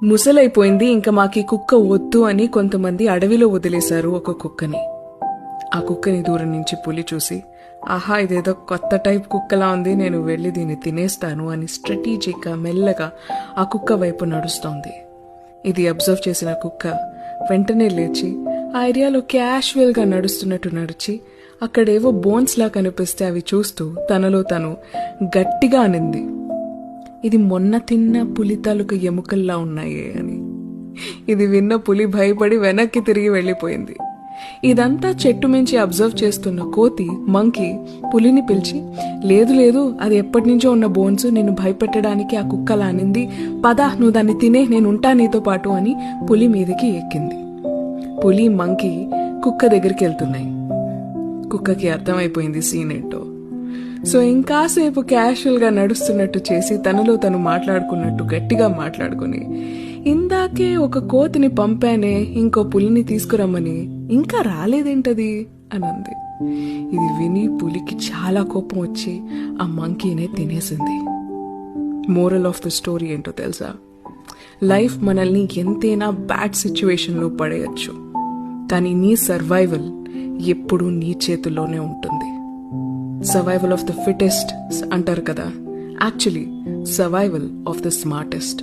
ముసలైపోయింది, ఇంకా మాకి కుక్క వద్దు అని కొంతమంది అడవిలో వదిలేశారు ఒక కుక్కని. ఆ కుక్కని దూరం నుంచి పులి చూసి, ఆహా ఇదేదో కొత్త టైప్ కుక్కలా ఉంది, నేను వెళ్ళి దీన్ని తినేస్తాను అని స్ట్రాటజిక్గా మెల్లగా ఆ కుక్క వైపు నడుస్తోంది. ఇది అబ్జర్వ్ చేసిన కుక్క వెంటనే లేచి ఆ ఏరియాలో క్యాషువల్గా నడుస్తున్నట్టు నడిచి అక్కడేవో బోన్స్లా కనిపిస్తే అవి చూస్తూ తనలో తను గట్టిగా అనింది, ఇది మొన్న తిన్న పులి తాలూకు ఎముకల్లా ఉన్నాయే అని. ఇది విన్న పులి భయపడి వెనక్కి తిరిగి వెళ్ళిపోయింది. ఇదంతా చెట్టు మించి అబ్జర్వ్ చేస్తున్న కోతి మంకీ పులిని పిలిచి, లేదు లేదు అది ఎప్పటి నుంచో ఉన్న బోన్స్, నిన్ను భయపెట్టడానికి ఆ కుక్కలా అనింది, పదా నువ్వు దాన్ని తినే, నేను ఉంటా నీతో పాటు అని పులి మీదకి ఎక్కింది. పులి మంకీ కుక్క దగ్గరికి వెళ్తున్నాయి. కుక్కకి అర్థమైపోయింది సీన్ ఏంటో. సో ఇంకాసేపు క్యాషువల్గా నడుస్తున్నట్టు చేసి తనలో తను మాట్లాడుకున్నట్టు గట్టిగా మాట్లాడుకుని, ఇందాకే ఒక కోతిని పంపానే ఇంకో పులిని తీసుకురమ్మని, ఇంకా రాలేదేంటది అని అంది. ఇది విని పులికి చాలా కోపం వచ్చి ఆ మంకీనే తినేసింది. మోరల్ ఆఫ్ ద స్టోరీ ఏంటో తెలుసా? లైఫ్ మనల్ని ఎంతైనా బ్యాడ్ సిచ్యువేషన్లో పడేయచ్చు, కానీ నీ సర్వైవల్ ఎప్పుడూ నీ చేతుల్లోనే ఉంటుంది. సర్వైవల్ ఆఫ్ ద ఫిటెస్ట్ అంటారు కదా, actually survival of the smartest.